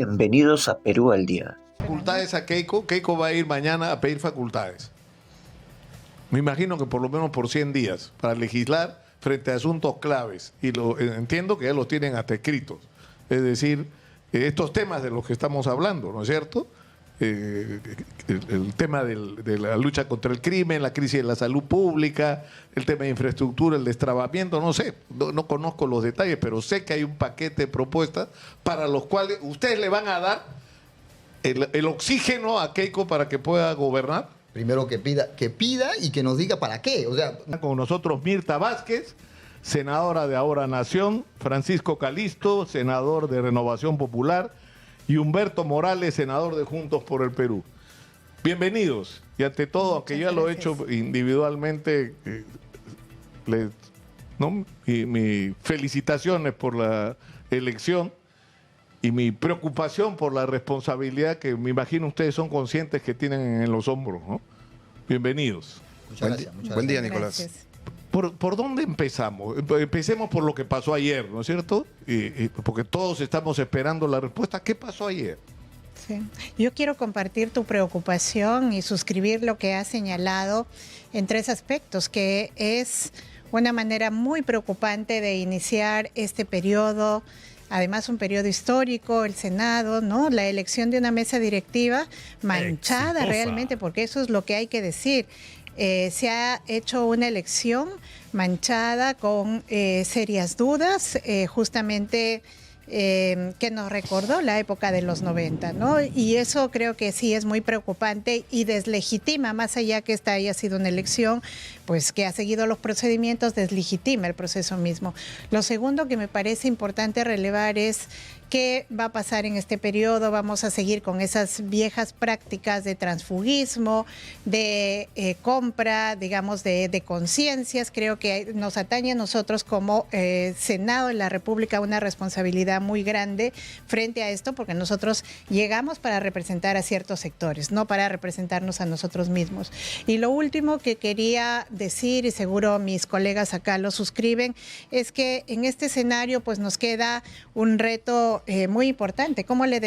Bienvenidos a Perú al Día. Facultades a Keiko. Keiko va a ir mañana a pedir facultades. Me imagino que por lo menos por 100 días para legislar frente a asuntos claves. Y entiendo que ya los tienen hasta escritos. Es decir, estos temas de los que estamos hablando, ¿no es cierto? El tema de la lucha contra el crimen, la crisis de la salud pública, el tema de infraestructura, el destrabamiento, no sé, no conozco los detalles, pero sé que hay un paquete de propuestas para los cuales ustedes le van a dar el oxígeno a Keiko para que pueda gobernar. Primero que pida y que nos diga para qué. O sea, con nosotros Mirta Vázquez, senadora de Ahora Nación, Francisco Calisto, senador de Renovación Popular, y Humberto Morales, senador de Juntos por el Perú. Bienvenidos. Y ante todo, aunque ya lo he hecho individualmente, y mis felicitaciones por la elección y mi preocupación por la responsabilidad que me imagino ustedes son conscientes que tienen en los hombros, ¿no? Bienvenidos. muchas gracias. Buen día, Nicolás. Gracias. ¿Por dónde empezamos? Empecemos por lo que pasó ayer, ¿no es cierto? Porque todos estamos esperando la respuesta. ¿Qué pasó ayer? Sí. Yo quiero compartir tu preocupación y suscribir lo que has señalado en tres aspectos, que es una manera muy preocupante de iniciar este periodo, además un periodo histórico, el Senado, ¿no? La elección de una mesa directiva manchada Exitosa. Realmente, porque eso es lo que hay que decir. Se ha hecho una elección manchada con serias dudas, justamente que nos recordó la época de los 90, ¿no? Y eso creo que sí es muy preocupante y deslegitima, más allá que esta haya sido una elección, pues que ha seguido los procedimientos, deslegitima el proceso mismo. Lo segundo que me parece importante relevar es qué va a pasar en este periodo. Vamos a seguir con esas viejas prácticas de transfugismo, de compra, digamos, de conciencias. Creo que nos atañe a nosotros como Senado de la República una responsabilidad muy grande frente a esto, porque nosotros llegamos para representar a ciertos sectores, no para representarnos a nosotros mismos. Y lo último que quería decir, y seguro mis colegas acá lo suscriben, es que en este escenario pues nos queda un reto muy importante. ¿Cómo le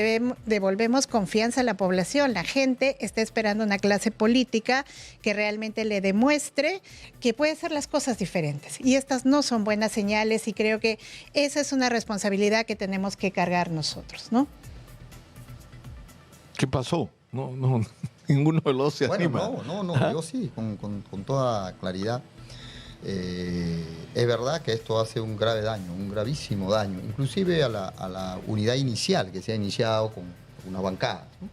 devolvemos confianza a la población? La gente está esperando una clase política que realmente le demuestre que puede hacer las cosas diferentes. Y estas no son buenas señales y creo que esa es una responsabilidad que tenemos que cargar nosotros, ¿no? ¿Qué pasó? No, ninguno de los se anima. No, yo sí, con toda claridad. Es verdad que esto hace un grave daño, un gravísimo daño, inclusive a la unidad inicial que se ha iniciado con una bancada, ¿no?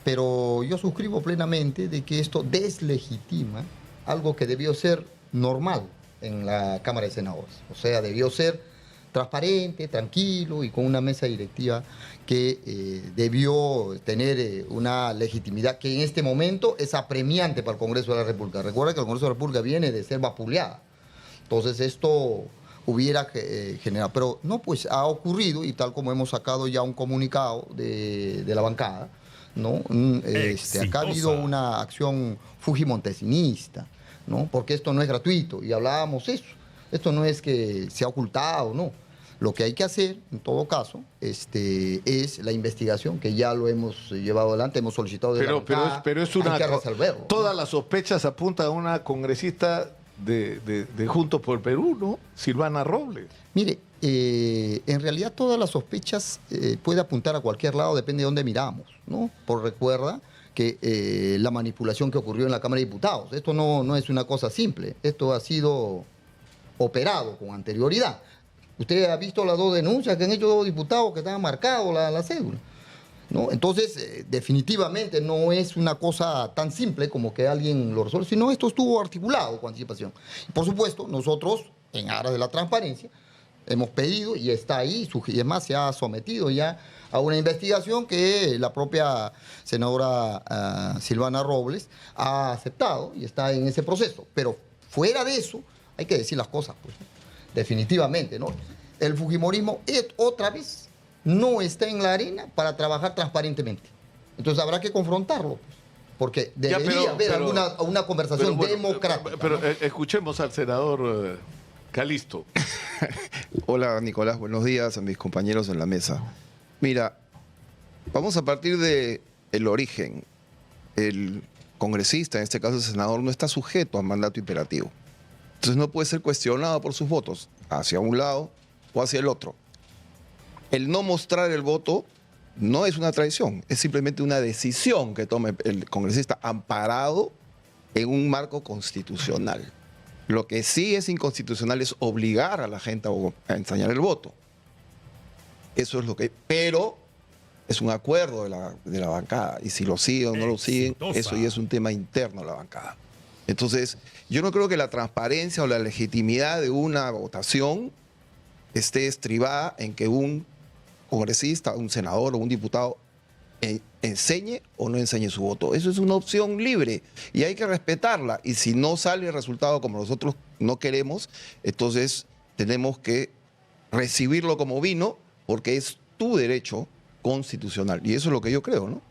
Pero yo suscribo plenamente de que esto deslegitima algo que debió ser normal en la Cámara de Senadores. O sea, debió ser transparente, tranquilo y con una mesa directiva que debió tener una legitimidad que en este momento es apremiante para el Congreso de la República. Recuerda que el Congreso de la República viene de ser vapuleada. Entonces esto hubiera generado, pero no, pues ha ocurrido y tal como hemos sacado ya un comunicado de la bancada, ¿no? Acá ha habido una acción fujimontesinista, ¿no? Porque esto no es gratuito y hablábamos eso. Esto no es que se ha ocultado, no. Lo que hay que hacer, en todo caso, es la investigación, que ya lo hemos llevado adelante, hemos solicitado de la bancada, pero es una... hay que resolverlo, todas ¿no? las sospechas apuntan a una congresista de Juntos por el Perú, ¿no? Silvana Robles. Mire, en realidad todas las sospechas puede apuntar a cualquier lado, depende de dónde miramos, ¿no? Recuerda que la manipulación que ocurrió en la Cámara de Diputados, esto no es una cosa simple, esto ha sido operado con anterioridad. Usted ha visto las dos denuncias que han hecho dos diputados que están marcados la cédula, ¿no? Entonces, definitivamente no es una cosa tan simple como que alguien lo resuelve, sino esto estuvo articulado con anticipación. Y por supuesto, nosotros, en aras de la transparencia, hemos pedido y está ahí, y es más, se ha sometido ya a una investigación que la propia senadora Silvana Robles ha aceptado y está en ese proceso. Pero fuera de eso, hay que decir las cosas, pues, definitivamente, ¿no? El fujimorismo, otra vez, no está en la arena para trabajar transparentemente. Entonces habrá que confrontarlo, pues, porque debería haber una conversación democrática. Pero ¿no? Escuchemos al senador Calisto. Hola, Nicolás, buenos días a mis compañeros en la mesa. Mira, Vamos a partir de el origen. El congresista, en este caso el senador, no está sujeto a mandato imperativo. Entonces no puede ser cuestionado por sus votos hacia un lado o hacia el otro. El no mostrar el voto no es una traición, es simplemente una decisión que tome el congresista amparado en un marco constitucional. Lo que sí es inconstitucional es obligar a la gente a ensañar el voto. Eso es lo que... Pero es un acuerdo de la bancada. Y si lo siguen o no lo siguen, eso ya es un tema interno de la bancada. Entonces, yo no creo que la transparencia o la legitimidad de una votación esté estribada en que un congresista, un senador o un diputado enseñe o no enseñe su voto. Eso es una opción libre y hay que respetarla. Y si no sale el resultado como nosotros no queremos, entonces tenemos que recibirlo como vino porque es tu derecho constitucional. Y eso es lo que yo creo, ¿no?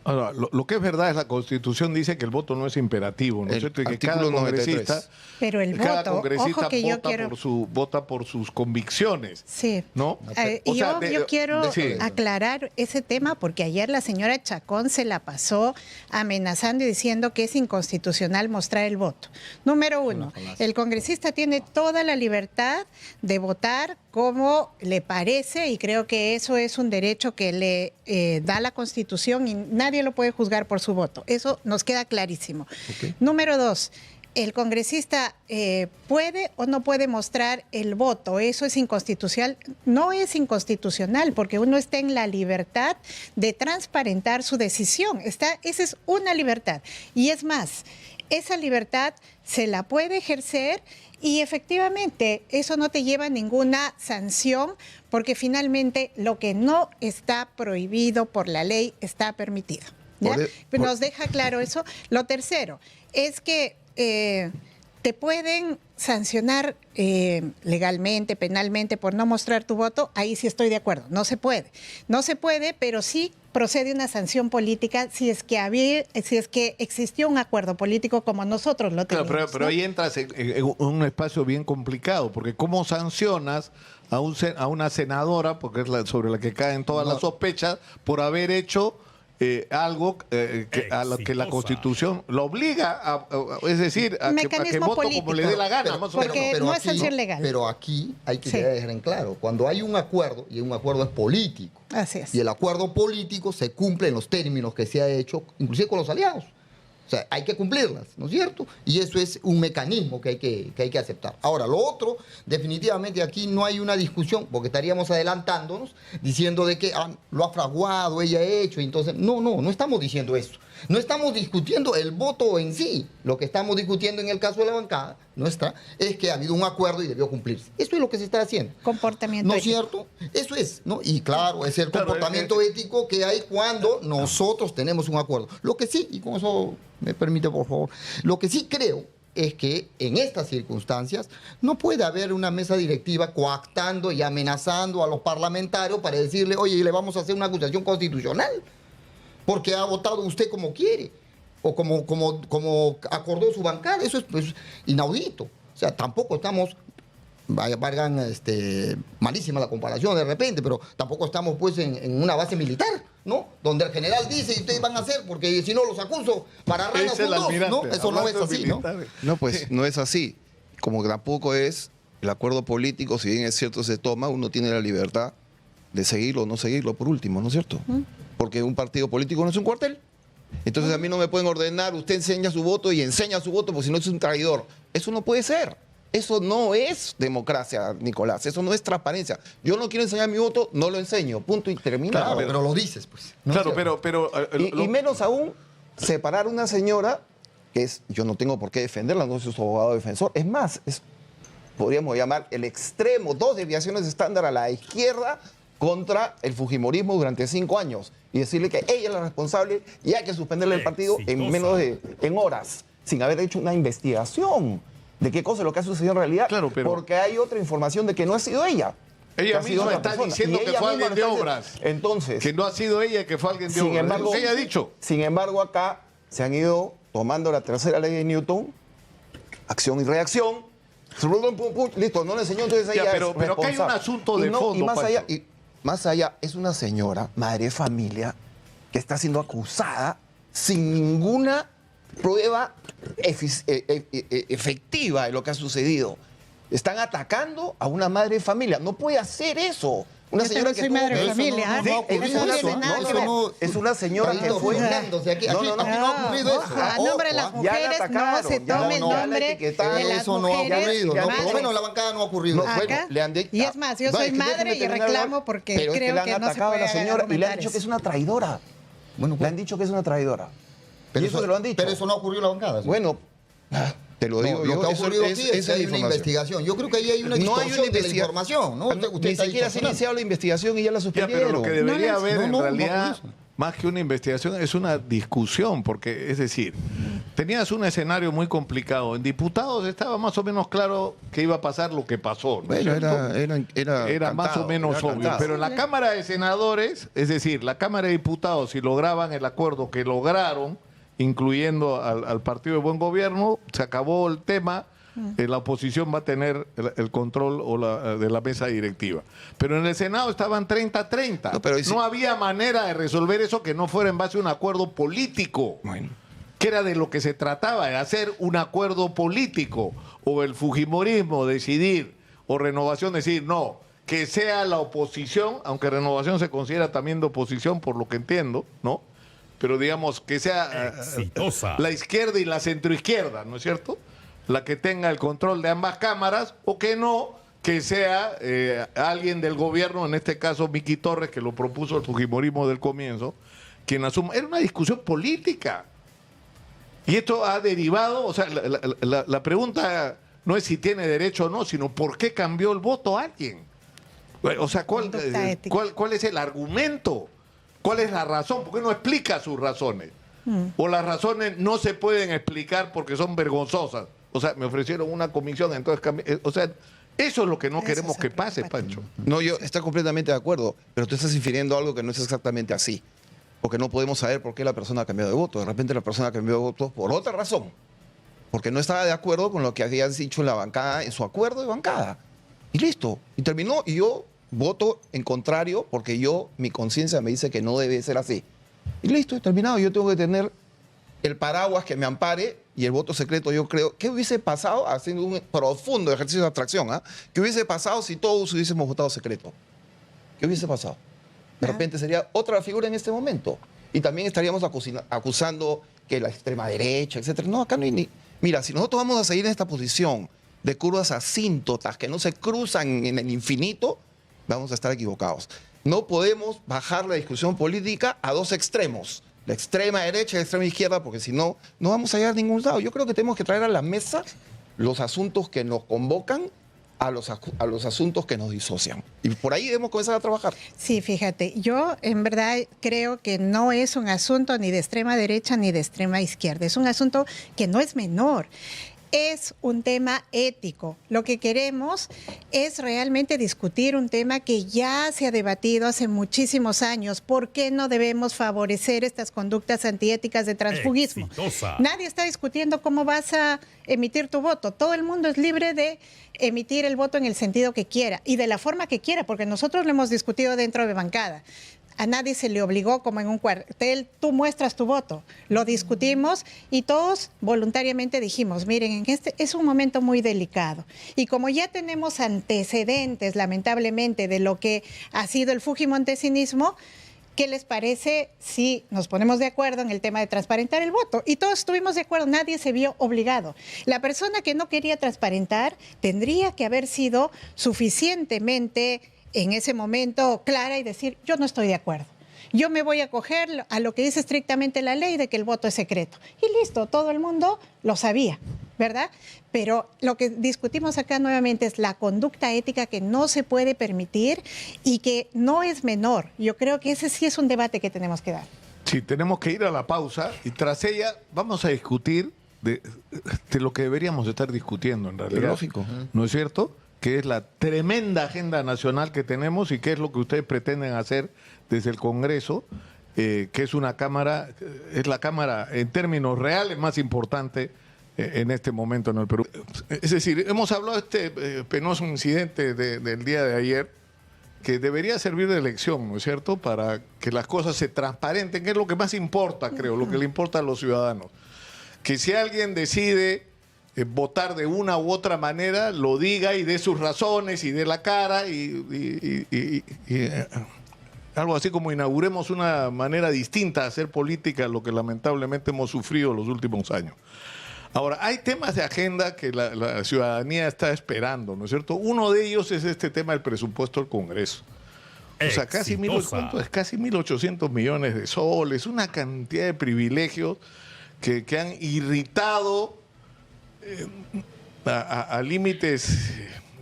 Ahora, lo que es verdad es la Constitución dice que el voto no es imperativo, ¿no es cierto? Y que cada congresista, 93. Pero el cada voto, congresista ojo que yo vota, quiero... vota por sus convicciones. Sí. ¿No? Y yo quiero sí. aclarar ese tema porque ayer la señora Chacón se la pasó amenazando y diciendo que es inconstitucional mostrar el voto. Número uno, el congresista tiene toda la libertad de votar como le parece y creo que eso es un derecho que le da la Constitución y nadie lo puede juzgar por su voto. Eso nos queda clarísimo. Okay. Número dos, el congresista puede o no puede mostrar el voto. Eso es inconstitucional. No es inconstitucional porque uno está en la libertad de transparentar su decisión. Esa es una libertad. Y es más, esa libertad se la puede ejercer y efectivamente eso no te lleva a ninguna sanción porque finalmente lo que no está prohibido por la ley está permitido. Nos deja claro eso. Lo tercero es que te pueden sancionar legalmente, penalmente por no mostrar tu voto. Ahí sí estoy de acuerdo. No se puede. No se puede, pero sí procede una sanción política si es que existió un acuerdo político como nosotros lo tenemos. Claro, pero ahí entras en un espacio bien complicado, porque ¿cómo sancionas a una senadora, porque es sobre la que caen todas las sospechas, por haber hecho algo a lo que la Constitución lo obliga es decir, a que vote como le dé la gana, más o menos. Porque no es sanción legal. Pero aquí hay que dejar en claro, cuando hay un acuerdo, y un acuerdo es político, así es. Y el acuerdo político se cumple en los términos que se ha hecho, inclusive con los aliados. O sea, hay que cumplirlas, ¿no es cierto? Y eso es un mecanismo que hay que aceptar. Ahora, lo otro, definitivamente aquí no hay una discusión, porque estaríamos adelantándonos, diciendo de que lo ha fraguado, ella ha hecho, entonces, no estamos diciendo eso. No estamos discutiendo el voto en sí. Lo que estamos discutiendo en el caso de la bancada nuestra es que ha habido un acuerdo y debió cumplirse. Eso es lo que se está haciendo. Comportamiento ¿no es ético. Cierto? Eso es, ¿no? Y claro, es el comportamiento ético que hay cuando nosotros tenemos un acuerdo. Lo que sí, y con eso me permite, por favor, lo que sí creo es que en estas circunstancias no puede haber una mesa directiva coactando y amenazando a los parlamentarios para decirle, oye, le vamos a hacer una acusación constitucional porque ha votado usted como quiere o como acordó su bancada. Eso es pues, inaudito. O sea, tampoco estamos, valgan malísima la comparación de repente, pero tampoco estamos pues en una base militar, ¿no? Donde el general dice y ustedes van a hacer porque si no los acuso para ranas ¿no? Eso no es así, ¿no? No, pues no es así. Como que tampoco es el acuerdo político, si bien es cierto se toma, uno tiene la libertad de seguirlo o no seguirlo por último, ¿no es cierto? Porque un partido político no es un cuartel. Entonces a mí no me pueden ordenar, usted enseña su voto y enseña su voto, porque si no es un traidor. Eso no puede ser. Eso no es democracia, Nicolás. Eso no es transparencia. Yo no quiero enseñar mi voto, no lo enseño. Punto y terminado. Claro, pero lo dices, pues. ¿no? Claro, pero y menos aún separar a una señora, que es, yo no tengo por qué defenderla, no soy su abogado defensor. Es más, podríamos llamar el extremo, 2 desviaciones estándar a la izquierda contra el fujimorismo durante 5 años y decirle que ella es la responsable y hay que suspenderle el partido en horas, sin haber hecho una investigación de qué cosa es lo que ha sucedido en realidad, claro, porque hay otra información de que no ha sido ella. Ella misma está diciendo que fue alguien de obras. Entonces, que no ha sido ella, que fue alguien de obras. Embargo, ella ha dicho. Sin embargo, acá se han ido tomando la tercera ley de Newton, acción y reacción. Listo, no le enseñó, entonces ella pero acá hay un asunto de fondo. Y más allá, más allá, es una señora, madre de familia, que está siendo acusada sin ninguna prueba efectiva de lo que ha sucedido. Están atacando a una madre de familia. No puede hacer eso. Una Yo señora también que soy madre de familia. no ha ocurrido Eso no eso, tiene nada que no, ver. no, es una señora que Carlitos, fue... burlándose aquí no ha ocurrido eso. A nombre de las Ojo, ya la mujeres no atacaron, se ya tome el no, ya la nombre etiquetaron. de las eso no ha mujeres. ocurrido, ¿no? Por lo madres. menos en la bancada no ha ocurrido. No, eso. bueno, Acá. le han dicho... Y es más, yo No, soy es que madre déjeme y terminar de reclamo hablar. porque Pero es creo le han que no se atacado a puede la señora y le han argumentar dicho que es eso. una traidora. Bueno, Le han dicho que es una traidora. Y eso se lo han dicho. Pero eso no ocurrió en la bancada. ¿sí? Bueno, te lo digo No, yo. lo que ha eso ocurrido aquí es que hay una información. investigación. Yo creo que ahí hay una No hay distorsión una de la información, ¿no? Usted Ni está siquiera se ha distorsionando. iniciado la investigación y ya la Ya, suspendieron. pero lo que debería No, haber no, en no, no realidad, por eso. más que una investigación, es una discusión, porque es decir, tenías un escenario muy complicado. En diputados estaba más o menos claro que iba a pasar lo que pasó. ¿no es Bueno, cierto? Era más cantado, o menos era obvio. cantado. Pero en la Cámara de Senadores, es decir, la Cámara de Diputados, si lograban el acuerdo que lograron, incluyendo al Partido de Buen Gobierno, se acabó el tema. La oposición va a tener el control de la mesa directiva. Pero en el Senado estaban 30-30. No, pero ahí sí- No había manera de resolver eso que no fuera en base a un acuerdo político. Bueno. Que era de lo que se trataba, de hacer un acuerdo político. O el fujimorismo decidir, o Renovación decir, no, que sea la oposición, aunque Renovación se considera también de oposición, por lo que entiendo, ¿no? Pero digamos que sea Exitosa. la izquierda y la centroizquierda, ¿no es cierto? La que tenga el control de ambas cámaras, o que no, que sea alguien del gobierno, en este caso Miki Torres, que lo propuso el fujimorismo del comienzo, quien asuma. Era una discusión política. Y esto ha derivado, o sea, la pregunta no es si tiene derecho o no, sino por qué cambió el voto a alguien. O sea, Conducta ética. ¿cuál es el argumento? ¿Cuál es la razón? ¿Por qué no explica sus razones? O las razones no se pueden explicar porque son vergonzosas. O sea, me ofrecieron una comisión, entonces o sea, eso es lo que no Eso queremos se que pase, preocupa. Pancho. No, yo estoy completamente de acuerdo, pero tú estás infiriendo algo que no es exactamente así. Porque no podemos saber por qué la persona ha cambiado de voto. De repente la persona ha cambiado de voto por otra razón. Porque no estaba de acuerdo con lo que habían dicho en la bancada, en su acuerdo de bancada. Y listo. Y terminó. Y yo voto en contrario porque mi conciencia me dice que no debe ser así. Y listo, he terminado. Yo tengo que tener el paraguas que me ampare y el voto secreto, yo creo. ¿Qué hubiese pasado, haciendo un profundo ejercicio de abstracción, ¿qué hubiese pasado si todos hubiésemos votado secreto? ¿Qué hubiese pasado? De repente sería otra figura en este momento. Y también estaríamos acusando que la extrema derecha, etcétera. No, acá no hay ni... Mira, si nosotros vamos a seguir en esta posición de curvas asíntotas que no se cruzan en el infinito, vamos a estar equivocados. No podemos bajar la discusión política a dos extremos. La extrema derecha y la extrema izquierda, porque si no, no vamos a llegar a ningún lado. Yo creo que tenemos que traer a la mesa los asuntos que nos convocan a los asuntos que nos disocian. Y por ahí debemos comenzar a trabajar. Sí, fíjate, yo en verdad creo que no es un asunto ni de extrema derecha ni de extrema izquierda. Es un asunto que no es menor. Es un tema ético. Lo que queremos es realmente discutir un tema que ya se ha debatido hace muchísimos años. ¿Por qué no debemos favorecer estas conductas antiéticas de transfugismo? Exitosa. Nadie está discutiendo cómo vas a emitir tu voto. Todo el mundo es libre de emitir el voto en el sentido que quiera y de la forma que quiera, porque nosotros lo hemos discutido dentro de bancada. A nadie se le obligó, como en un cuartel, tú muestras tu voto. Lo discutimos y todos voluntariamente dijimos, miren, este es un momento muy delicado. Y como ya tenemos antecedentes, lamentablemente, de lo que ha sido el fujimontesinismo, ¿qué les parece si nos ponemos de acuerdo en el tema de transparentar el voto? Y todos estuvimos de acuerdo, nadie se vio obligado. La persona que no quería transparentar tendría que haber sido suficientemente en ese momento clara y decir, yo no estoy de acuerdo. Yo me voy a acoger a lo que dice estrictamente la ley de que el voto es secreto. Y listo, todo el mundo lo sabía, ¿verdad? Pero lo que discutimos acá nuevamente es la conducta ética que no se puede permitir y que no es menor. Yo creo que ese sí es un debate que tenemos que dar. Sí, tenemos que ir a la pausa y tras ella vamos a discutir de lo que deberíamos estar discutiendo en realidad. Lógico. ¿No es cierto? Que es la tremenda agenda nacional que tenemos y qué es lo que ustedes pretenden hacer desde el Congreso, que es una cámara, es la cámara en términos reales más importante en este momento en el Perú. Es decir, hemos hablado de este penoso incidente del día de ayer, que debería servir de lección, ¿no es cierto?, para que las cosas se transparenten, que es lo que más importa, creo, lo que le importa a los ciudadanos. Que si alguien decide votar de una u otra manera, lo diga y dé sus razones y dé la cara algo así como inauguremos una manera distinta de hacer política, lo que lamentablemente hemos sufrido los últimos años. Ahora, hay temas de agenda que la ciudadanía está esperando, ¿no es cierto? Uno de ellos es este tema del presupuesto del Congreso. O sea, casi 1.800 millones de soles, una cantidad de privilegios que han irritado a límites,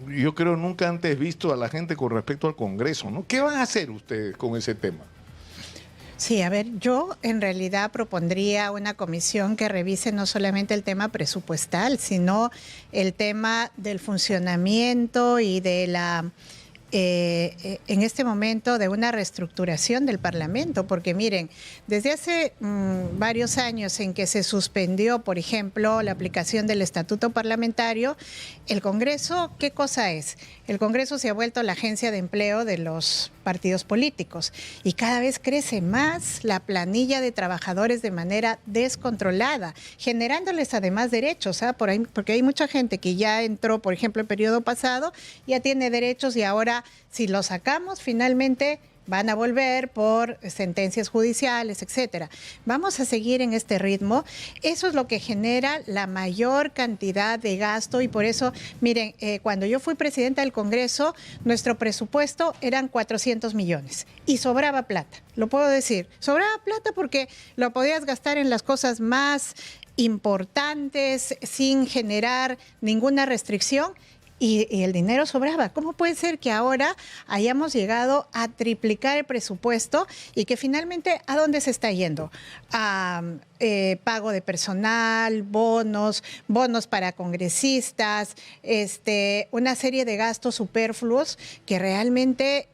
yo creo, nunca antes visto a la gente con respecto al Congreso, ¿no? ¿Qué van a hacer ustedes con ese tema? Sí, a ver, yo en realidad propondría una comisión que revise no solamente el tema presupuestal, sino el tema del funcionamiento y de la en este momento de una reestructuración del Parlamento, porque miren, desde hace varios años en que se suspendió, por ejemplo, la aplicación del Estatuto Parlamentario, el Congreso, ¿qué cosa es? El Congreso se ha vuelto la agencia de empleo de los partidos políticos y cada vez crece más la planilla de trabajadores de manera descontrolada, generándoles además derechos, ¿ah? Porque hay mucha gente que ya entró, por ejemplo, el periodo pasado, ya tiene derechos y ahora si los sacamos finalmente van a volver por sentencias judiciales, etcétera. Vamos a seguir en este ritmo. Eso es lo que genera la mayor cantidad de gasto y por eso, miren, cuando yo fui presidenta del Congreso, nuestro presupuesto eran 400 millones y sobraba plata, lo puedo decir. Sobraba plata porque lo podías gastar en las cosas más importantes sin generar ninguna restricción. Y el dinero sobraba. ¿Cómo puede ser que ahora hayamos llegado a triplicar el presupuesto y que finalmente ¿a dónde se está yendo? A pago de personal, bonos para congresistas, una serie de gastos superfluos que realmente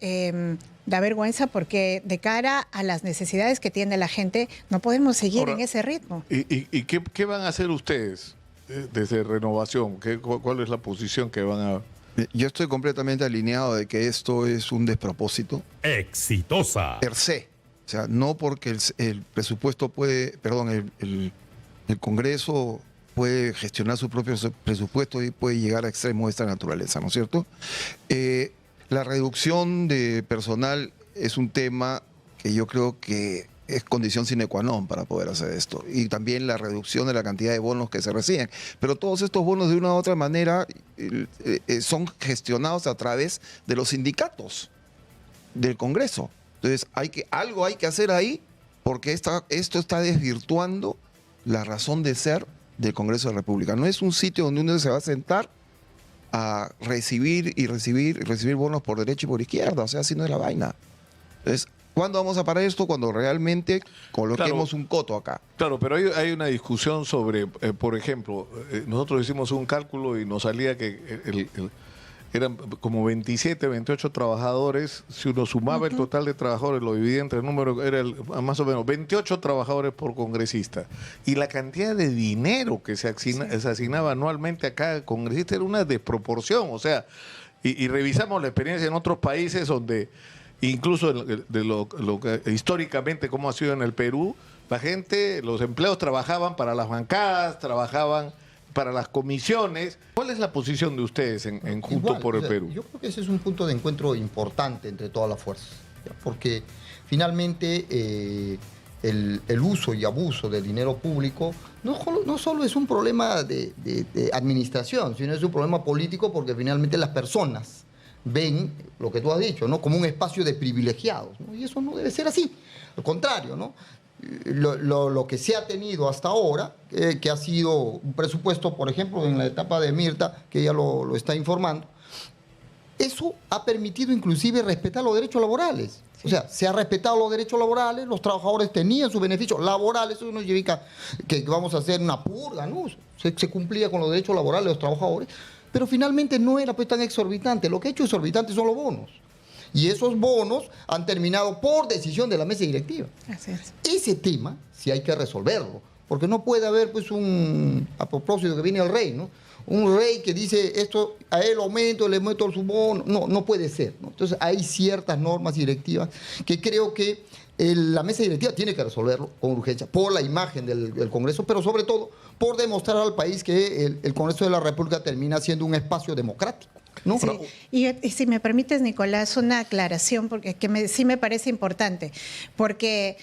da vergüenza porque de cara a las necesidades que tiene la gente no podemos seguir ahora, en ese ritmo. ¿Y qué van a hacer ustedes? Desde Renovación, ¿cuál es la posición que van a...? Yo estoy completamente alineado de que esto es un despropósito. Exitosa. Per se. O sea, no porque el presupuesto puede, perdón, el Congreso puede gestionar su propio presupuesto y puede llegar a extremos de esta naturaleza, ¿no es cierto? La reducción de personal es un tema que yo creo que es condición sine qua non para poder hacer esto. Y también la reducción de la cantidad de bonos que se reciben. Pero todos estos bonos de una u otra manera son gestionados a través de los sindicatos del Congreso. Entonces algo hay que hacer ahí porque esto está desvirtuando la razón de ser del Congreso de la República. No es un sitio donde uno se va a sentar a recibir bonos por derecha y por izquierda. O sea, así no es la vaina. Entonces, ¿cuándo vamos a parar esto? Cuando realmente coloquemos un coto acá. Claro, pero hay una discusión sobre, por ejemplo, nosotros hicimos un cálculo y nos salía que eran como 27, 28 trabajadores. Si uno sumaba el total de trabajadores, lo dividía entre el número, era más o menos 28 trabajadores por congresista. Y la cantidad de dinero que se asignaba anualmente a cada congresista era una desproporción. O sea, y revisamos la experiencia en otros países donde... Incluso de lo que históricamente cómo ha sido en el Perú, la gente, los empleados trabajaban para las bancadas, trabajaban para las comisiones. ¿Cuál es la posición de ustedes en Juntos Igual, por el Perú? Yo creo que ese es un punto de encuentro importante entre todas las fuerzas, ¿ya? Porque finalmente el uso y abuso del dinero público no solo es un problema de administración, sino es un problema político porque finalmente las personas ven lo que tú has dicho, ¿no? Como un espacio de privilegiados, ¿no? Y eso no debe ser así. Al contrario, ¿no? Lo que se ha tenido hasta ahora, que ha sido un presupuesto, por ejemplo, en la etapa de Mirta, que ella lo está informando, eso ha permitido inclusive respetar los derechos laborales. O sea, se ha respetado los derechos laborales, los trabajadores tenían sus beneficios laborales, eso no significa que vamos a hacer una purga, ¿no? Se cumplía con los derechos laborales de los trabajadores, pero finalmente no era pues tan exorbitante. Lo que ha hecho exorbitante son los bonos. Y esos bonos han terminado por decisión de la mesa directiva. Así es. Ese tema sí hay que resolverlo, porque no puede haber pues a propósito que viene el rey, ¿no? Un rey que dice esto, a él aumento, le meto su bono, no puede ser, ¿no? Entonces hay ciertas normas directivas que creo que la mesa directiva tiene que resolverlo con urgencia, por la imagen del Congreso, pero sobre todo por demostrar al país que el Congreso de la República termina siendo un espacio democrático, ¿no? Sí. Y si me permites, Nicolás, una aclaración, porque sí me parece importante, porque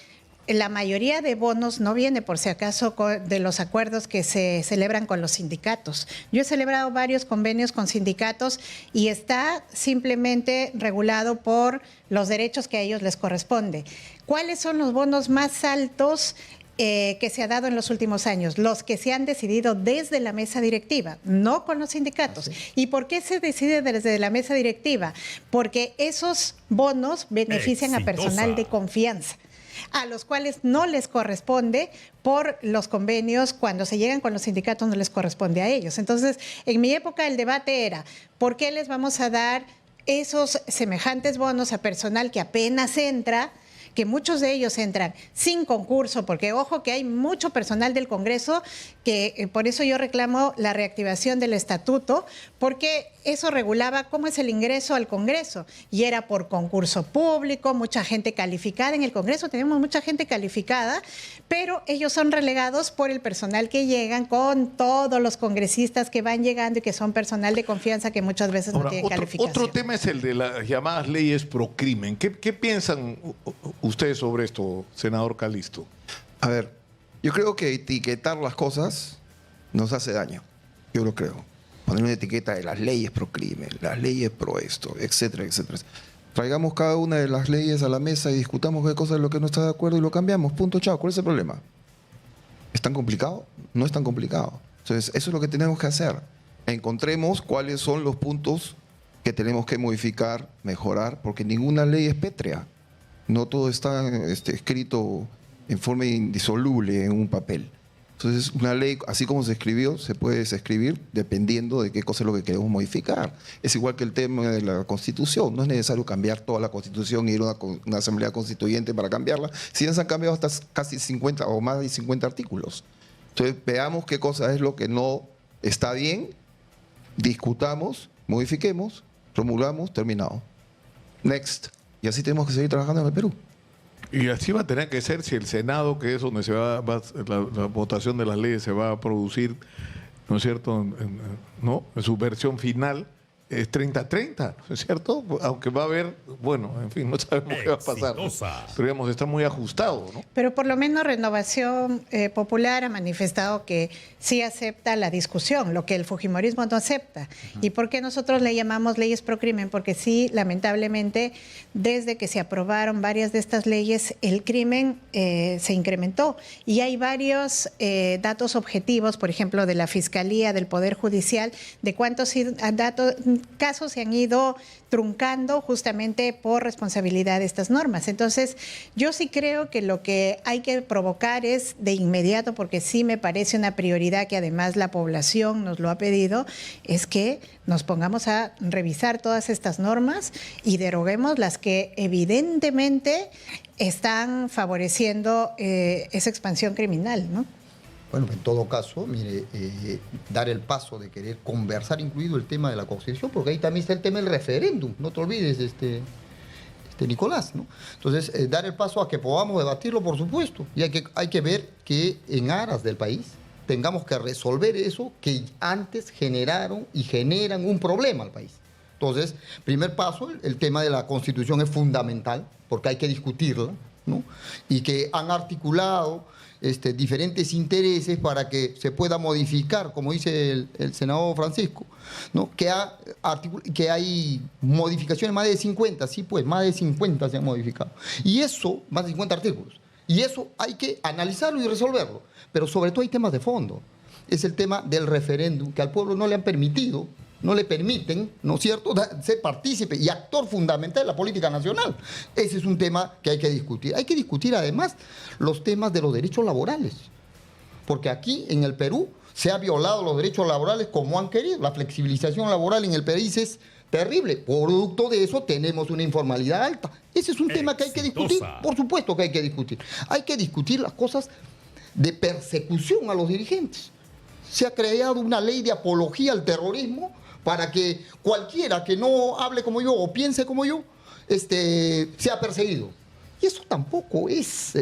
la mayoría de bonos no viene, por si acaso, de los acuerdos que se celebran con los sindicatos. Yo he celebrado varios convenios con sindicatos y está simplemente regulado por los derechos que a ellos les corresponde. ¿Cuáles son los bonos más altos que se ha dado en los últimos años? Los que se han decidido desde la mesa directiva, no con los sindicatos. ¿Y por qué se decide desde la mesa directiva? Porque esos bonos benefician a personal de confianza, a los cuales no les corresponde por los convenios. Cuando se llegan con los sindicatos no les corresponde a ellos. Entonces, en mi época el debate era, ¿por qué les vamos a dar esos semejantes bonos a personal que apenas entra, que muchos de ellos entran sin concurso? Porque ojo que hay mucho personal del Congreso que por eso yo reclamo la reactivación del estatuto, porque eso regulaba cómo es el ingreso al Congreso y era por concurso público, mucha gente calificada. En el Congreso tenemos mucha gente calificada, pero ellos son relegados por el personal que llegan, con todos los congresistas que van llegando y que son personal de confianza que muchas veces no tienen calificación. Otro tema es el de las llamadas leyes pro crimen. ¿Qué piensan ustedes sobre esto, senador Calisto? A ver, yo creo que etiquetar las cosas nos hace daño. Yo lo creo. Poner una etiqueta de las leyes pro crimen, las leyes pro esto, etcétera, etcétera. Traigamos cada una de las leyes a la mesa y discutamos qué cosa es lo que no está de acuerdo y lo cambiamos. Punto, chao. ¿Cuál es el problema? ¿Es tan complicado? No es tan complicado. Entonces, eso es lo que tenemos que hacer. Encontremos cuáles son los puntos que tenemos que modificar, mejorar, porque ninguna ley es pétrea. No todo está escrito en forma indisoluble en un papel. Entonces, una ley, así como se escribió, se puede desescribir dependiendo de qué cosa es lo que queremos modificar. Es igual que el tema de la Constitución. No es necesario cambiar toda la Constitución y ir a una asamblea constituyente para cambiarla. Si ya se han cambiado hasta casi 50 o más de 50 artículos. Entonces, veamos qué cosa es lo que no está bien, discutamos, modifiquemos, promulgamos, terminado. Next. Y así tenemos que seguir trabajando en el Perú. Y así va a tener que ser si el Senado, que es donde la votación de las leyes se va a producir, ¿no es cierto?, en su versión final, es 30-30, ¿no es cierto? Aunque va a haber, bueno, en fin, no sabemos qué va a pasar. Pero digamos, está muy ajustado, ¿no? Pero por lo menos Renovación Popular ha manifestado que sí acepta la discusión, lo que el fujimorismo no acepta. ¿Y por qué nosotros le llamamos leyes pro crimen? Porque sí, lamentablemente, desde que se aprobaron varias de estas leyes, el crimen se incrementó. Y hay varios datos objetivos, por ejemplo, de la Fiscalía, del Poder Judicial, de cuántos casos se han ido truncando justamente por responsabilidad de estas normas. Entonces, yo sí creo que lo que hay que provocar es de inmediato, porque sí me parece una prioridad que además la población nos lo ha pedido, es que nos pongamos a revisar todas estas normas y deroguemos las que evidentemente están favoreciendo esa expansión criminal, ¿no? Bueno, en todo caso, mire, dar el paso de querer conversar, incluido el tema de la Constitución, porque ahí también está el tema del referéndum, no te olvides, Nicolás, ¿no? Entonces, dar el paso a que podamos debatirlo, por supuesto, y hay que ver que en aras del país tengamos que resolver eso que antes generaron y generan un problema al país. Entonces, primer paso, el tema de la Constitución es fundamental, porque hay que discutirla, ¿no? Y que han articulado diferentes intereses para que se pueda modificar, como dice el senador Francisco, ¿no? Que hay modificaciones, más de 50, sí, pues, más de 50 se han modificado. Y eso, más de 50 artículos. Y eso hay que analizarlo y resolverlo. Pero sobre todo hay temas de fondo. Es el tema del referéndum, que al pueblo no le han permitido, no le permiten, ¿no es cierto?, ser partícipe y actor fundamental de la política nacional. Ese es un tema que hay que discutir. Hay que discutir además los temas de los derechos laborales, porque aquí en el Perú se han violado los derechos laborales como han querido. La flexibilización laboral en el país es terrible. Producto de eso tenemos una informalidad alta. Ese es un tema que hay que discutir. Por supuesto que hay que discutir. Hay que discutir las cosas de persecución a los dirigentes. Se ha creado una ley de apología al terrorismo para que cualquiera que no hable como yo o piense como yo sea perseguido. Y eso tampoco es,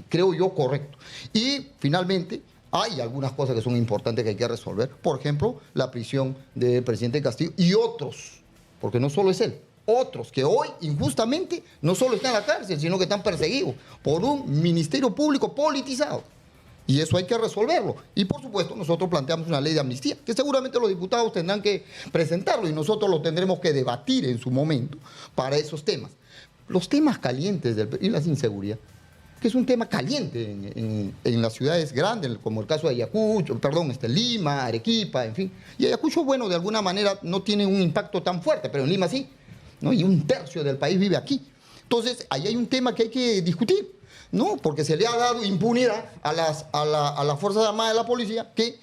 creo yo, correcto. Y finalmente, hay algunas cosas que son importantes que hay que resolver. Por ejemplo, la prisión del presidente Castillo y otros, porque no solo es él, otros que hoy injustamente no solo están en la cárcel, sino que están perseguidos por un ministerio público politizado. Y eso hay que resolverlo. Y por supuesto, nosotros planteamos una ley de amnistía, que seguramente los diputados tendrán que presentarlo y nosotros lo tendremos que debatir en su momento para esos temas. Los temas calientes y la inseguridad, que es un tema caliente en las ciudades grandes, como el caso de Ayacucho, Lima, Arequipa, en fin. Y Ayacucho, bueno, de alguna manera no tiene un impacto tan fuerte, pero en Lima sí, ¿no? Y 1/3 del país vive aquí. Entonces, ahí hay un tema que hay que discutir, ¿no? Porque se le ha dado impunidad a las Fuerzas Armadas de la policía que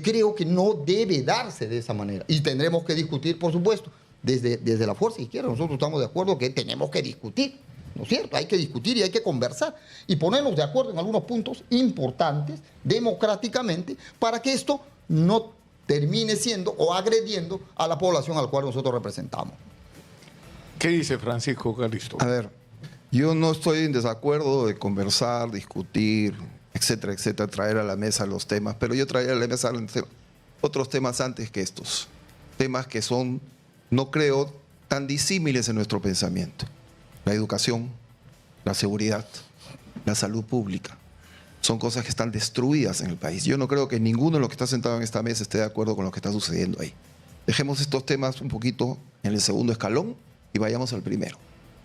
creo que no debe darse de esa manera. Y tendremos que discutir, por supuesto, desde la fuerza izquierda. Nosotros estamos de acuerdo que tenemos que discutir, ¿no es cierto? Hay que discutir y hay que conversar y ponernos de acuerdo en algunos puntos importantes, democráticamente, para que esto no termine siendo o agrediendo a la población a la cual nosotros representamos. ¿Qué dice Francisco Calisto? A ver, yo no estoy en desacuerdo de conversar, discutir, etcétera, etcétera, traer a la mesa los temas, pero yo traería a la mesa otros temas antes que estos. Temas que son, no creo, tan disímiles en nuestro pensamiento. La educación, la seguridad, la salud pública. Son cosas que están destruidas en el país. Yo no creo que ninguno de los que está sentado en esta mesa esté de acuerdo con lo que está sucediendo ahí. Dejemos estos temas un poquito en el segundo escalón y vayamos al primero.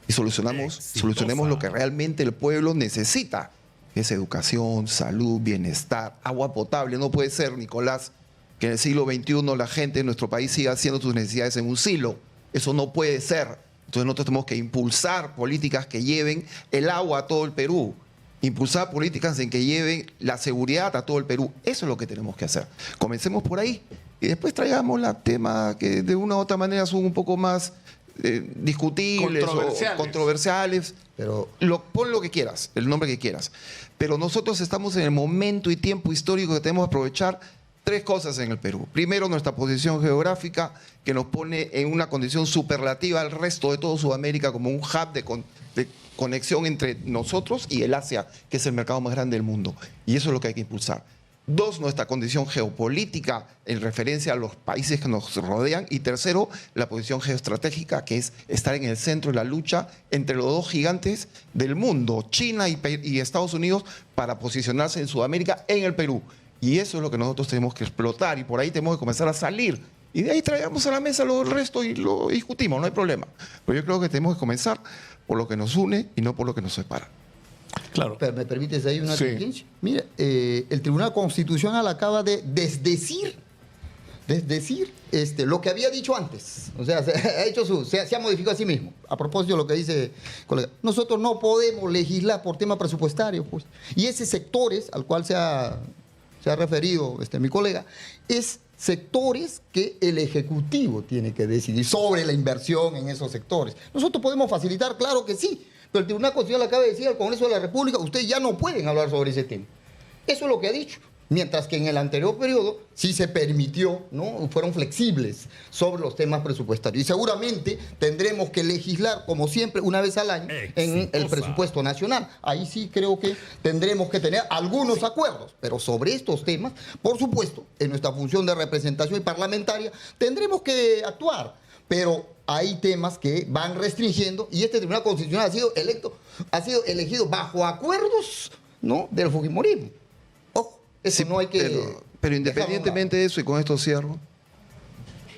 Y solucionemos lo que realmente el pueblo necesita. Es educación, salud, bienestar, agua potable. No puede ser, Nicolás, que en el siglo XXI la gente en nuestro país siga haciendo sus necesidades en un silo. Eso no puede ser. Entonces nosotros tenemos que impulsar políticas que lleven el agua a todo el Perú. Impulsar políticas en que lleven la seguridad a todo el Perú. Eso es lo que tenemos que hacer. Comencemos por ahí. Y después traigamos los temas que de una u otra manera son un poco más discutibles o controversiales. Pero Pon lo que quieras, el nombre que quieras. Pero nosotros estamos en el momento y tiempo histórico que tenemos que aprovechar tres cosas en el Perú. Primero, nuestra posición geográfica, que nos pone en una condición superlativa al resto de toda Sudamérica como un hub de conexión entre nosotros y el Asia, que es el mercado más grande del mundo. Y eso es lo que hay que impulsar. Dos, nuestra condición geopolítica en referencia a los países que nos rodean. Y tercero, la posición geoestratégica, que es estar en el centro de la lucha entre los dos gigantes del mundo, China y Estados Unidos, para posicionarse en Sudamérica, en el Perú. Y eso es lo que nosotros tenemos que explotar y por ahí tenemos que comenzar a salir. Y de ahí traigamos a la mesa lo resto y lo discutimos, no hay problema. Pero yo creo que tenemos que comenzar por lo que nos une y no por lo que nos separa. Claro. Pero ¿me permites ahí una Sí. tingencia? Mira, el Tribunal Constitucional acaba de desdecir lo que había dicho antes. O sea, se ha modificado a sí mismo. A propósito de lo que dice el colega. Nosotros no podemos legislar por tema presupuestario, pues. Y esos sectores al cual se ha referido mi colega, es sectores que el Ejecutivo tiene que decidir sobre la inversión en esos sectores. Nosotros podemos facilitar, claro que sí, pero el Tribunal Constitucional acaba de decir al Congreso de la República, ustedes ya no pueden hablar sobre ese tema. Eso es lo que ha dicho. Mientras que en el anterior periodo sí se permitió, ¿no? Fueron flexibles sobre los temas presupuestarios. Y seguramente tendremos que legislar, como siempre, una vez al año en el presupuesto nacional. Ahí sí creo que tendremos que tener algunos acuerdos. Pero sobre estos temas, por supuesto, en nuestra función de representación y parlamentaria, tendremos que actuar. Pero hay temas que van restringiendo y este Tribunal Constitucional ha sido elegido bajo acuerdos, ¿no? Del fujimorismo. Eso Sí, no hay que... pero independientemente de eso, y con esto cierro,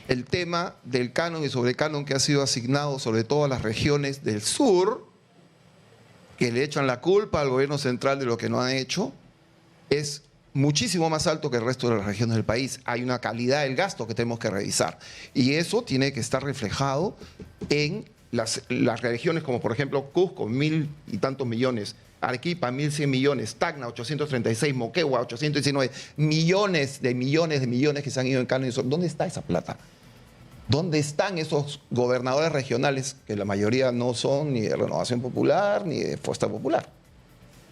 el tema del canon y sobrecanon que ha sido asignado sobre todas las regiones del sur, que le echan la culpa al gobierno central de lo que no han hecho, es muchísimo más alto que el resto de las regiones del país. Hay una calidad del gasto que tenemos que revisar. Y eso tiene que estar reflejado en las regiones como, por ejemplo, Cusco, 1.000 y tantos millones. Arequipa, 1.100 millones, Tacna, 836, Moquegua, 819, millones que se han ido en canon. ¿Dónde está esa plata? ¿Dónde están esos gobernadores regionales, que la mayoría no son ni de Renovación Popular ni de Fuerza Popular?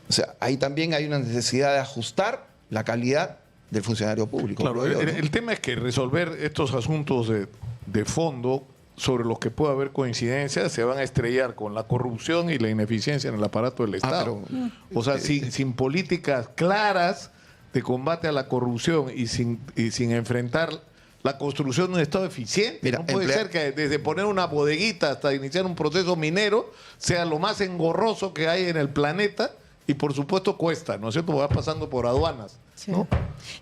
O sea, ahí también hay una necesidad de ajustar la calidad del funcionario público. Claro, creo yo, ¿no? el tema es que resolver estos asuntos de fondo sobre los que puede haber coincidencias se van a estrellar con la corrupción y la ineficiencia en el aparato del Estado. O sea, sin políticas claras de combate a la corrupción y sin enfrentar la construcción de un Estado eficiente. Mira, no puede ser que desde poner una bodeguita hasta iniciar un proceso minero sea lo más engorroso que hay en el planeta y por supuesto cuesta, ¿no es cierto? Va pasando por aduanas. Sí. ¿No?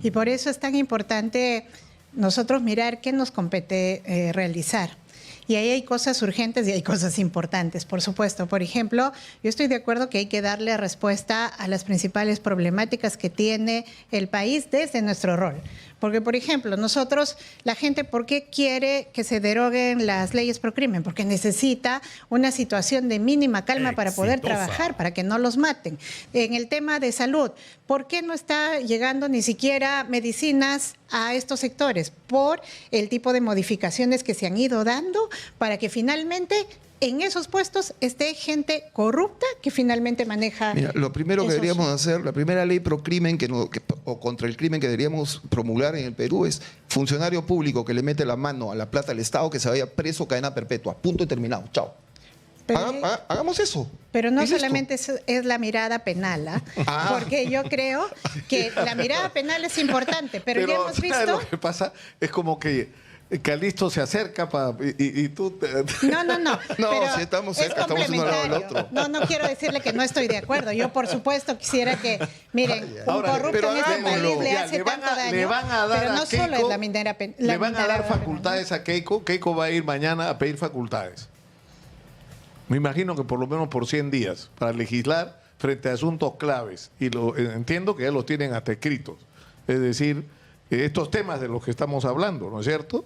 Y por eso es tan importante nosotros mirar qué nos compete realizar. Y ahí hay cosas urgentes y hay cosas importantes, por supuesto. Por ejemplo, yo estoy de acuerdo que hay que darle respuesta a las principales problemáticas que tiene el país desde nuestro rol. Porque, por ejemplo, nosotros, la gente, ¿por qué quiere que se deroguen las leyes pro crimen? Porque necesita una situación de mínima calma para poder trabajar, para que no los maten. En el tema de salud, ¿por qué no está llegando ni siquiera medicinas a estos sectores? Por el tipo de modificaciones que se han ido dando para que finalmente en esos puestos esté gente corrupta que finalmente maneja. Mira, lo primero que deberíamos hacer, la primera ley pro crimen o contra el crimen que deberíamos promulgar en el Perú es funcionario público que le mete la mano a la plata del Estado que se vaya preso, cadena perpetua. Punto y terminado. Chao. Pero, Hagamos eso. Pero no ¿Y listo? solamente es la mirada penal, porque yo creo que la mirada penal es importante, pero ya hemos ¿sabes visto. lo que pasa? Es como que Calixto se acerca y tú... No. No, pero si estamos es cerca, estamos uno al lado del complementario. otro. No quiero decirle que no estoy de acuerdo. Yo, por supuesto, quisiera que, miren, un Ahora, corrupto pero en este hagámoslo. país le Ya, hace le van tanto a- daño. le van a dar pero no a solo Keiko- es la minera penal. Le van a dar facultades a Keiko. Keiko va a ir mañana a pedir facultades. Me imagino que por lo menos por 100 días para legislar frente a asuntos claves. Y entiendo que ya los tienen hasta escritos. Es decir, estos temas de los que estamos hablando, ¿no es cierto?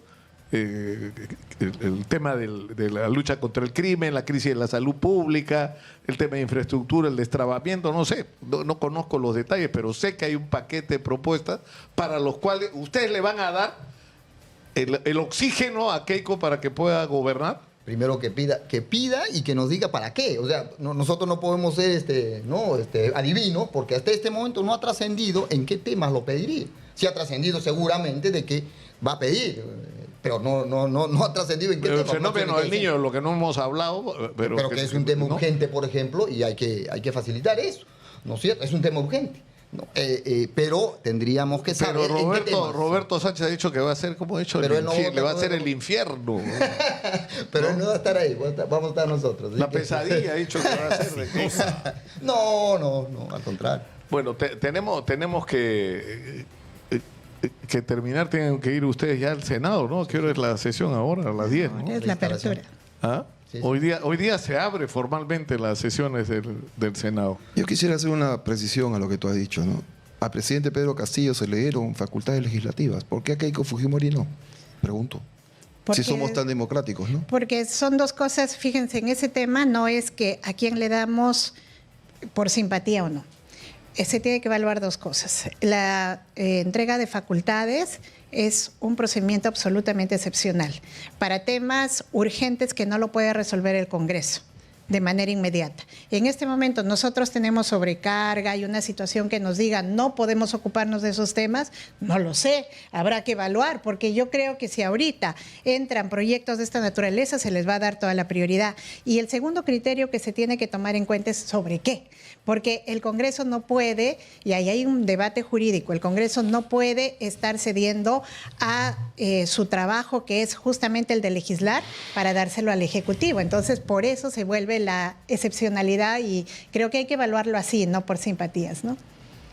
El tema de la lucha contra el crimen, la crisis de la salud pública, el tema de infraestructura, el destrabamiento, no sé, no conozco los detalles, pero sé que hay un paquete de propuestas para los cuales ustedes le van a dar el oxígeno a Keiko para que pueda gobernar. Primero que pida y que nos diga para qué. O sea, nosotros no podemos ser adivinos, porque hasta este momento no ha trascendido en qué temas lo pediría. Sí ha trascendido seguramente de que va a pedir, pero no ha trascendido en qué Pero el tema. fenómeno del niño, de lo que no hemos hablado, Pero que es un tema ¿no? urgente, por ejemplo, y hay que facilitar eso, ¿no es cierto? Es un tema urgente. ¿No? Pero tendríamos que saber Pero en qué temas. Roberto Sánchez ha dicho que va a ser, como ha dicho, Pero él no vota, le va a no, ser no. el infierno. Pero él no va a estar ahí, vamos a estar nosotros. así La que- pesadilla ha dicho que va a ser de Keiko. No, al contrario. Bueno, tenemos que terminar, tienen que ir ustedes ya al Senado, ¿no? ¿Qué hora es la sesión ahora? A las 10, ¿no? Es la apertura. ¿Ah? Sí. Hoy día se abre formalmente las sesiones del Senado. Yo quisiera hacer una precisión a lo que tú has dicho, ¿no? Al presidente Pedro Castillo se le dieron facultades legislativas. ¿Por qué a Keiko Fujimori no? Pregunto. Porque- Si somos tan democráticos, ¿no? Porque son dos cosas, fíjense, en ese tema no es que a quién le damos por simpatía o no. Se tiene que evaluar dos cosas. La entrega de facultades es un procedimiento absolutamente excepcional para temas urgentes que no lo puede resolver el Congreso de manera inmediata. En este momento nosotros tenemos sobrecarga y una situación que nos diga no podemos ocuparnos de esos temas, no lo sé, habrá que evaluar, porque yo creo que si ahorita entran proyectos de esta naturaleza se les va a dar toda la prioridad. Y el segundo criterio que se tiene que tomar en cuenta es sobre qué, porque el Congreso no puede, y ahí hay un debate jurídico, el Congreso no puede estar cediendo a su trabajo, que es justamente el de legislar, para dárselo al Ejecutivo. Entonces, por eso se vuelve la excepcionalidad y creo que hay que evaluarlo así, no por simpatías, ¿no?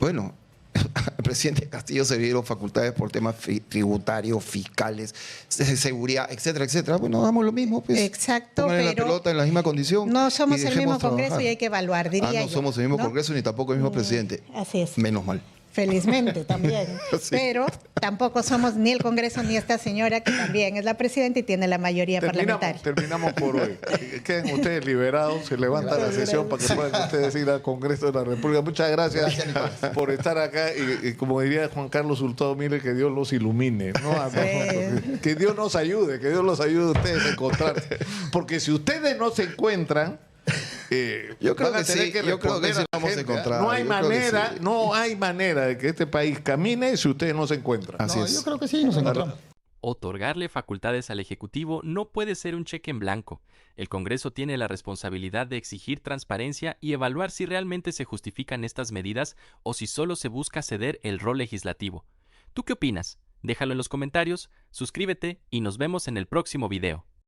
Bueno, al presidente Castillo se le dieron facultades por temas tributarios, fiscales, de seguridad, etcétera, etcétera. Bueno, hagamos lo mismo, pues. Exacto, Póngale la pero pelota en la misma condición. no somos y el dejemos mismo Congreso trabajar. y hay que evaluar, diría no yo, somos el mismo ¿no? Congreso ni tampoco el mismo presidente. Así es. Menos mal. Felizmente también. Sí. Pero tampoco somos ni el Congreso ni esta señora que también es la presidenta y tiene la mayoría parlamentaria. Terminamos por hoy. Queden ustedes liberados, se levanta la sesión para que puedan ustedes ir al Congreso de la República. Muchas gracias por estar acá y como diría Juan Carlos Hurtado Miller, que Dios los ilumine. ¿No? Que Dios nos ayude, que Dios los ayude a ustedes a encontrarse. Porque si ustedes no se encuentran, Yo creo van a que tener sí, que yo creo que responder sí a la vamos a gente, ¿ah? encontrar, No hay yo creo que manera, sí. no hay manera de que este país camine si ustedes no se encuentran. Así No, es. yo creo que sí, nos encontramos. Otorgarle facultades al Ejecutivo no puede ser un cheque en blanco. El Congreso tiene la responsabilidad de exigir transparencia y evaluar si realmente se justifican estas medidas o si solo se busca ceder el rol legislativo. ¿Tú qué opinas? Déjalo en los comentarios, suscríbete y nos vemos en el próximo video.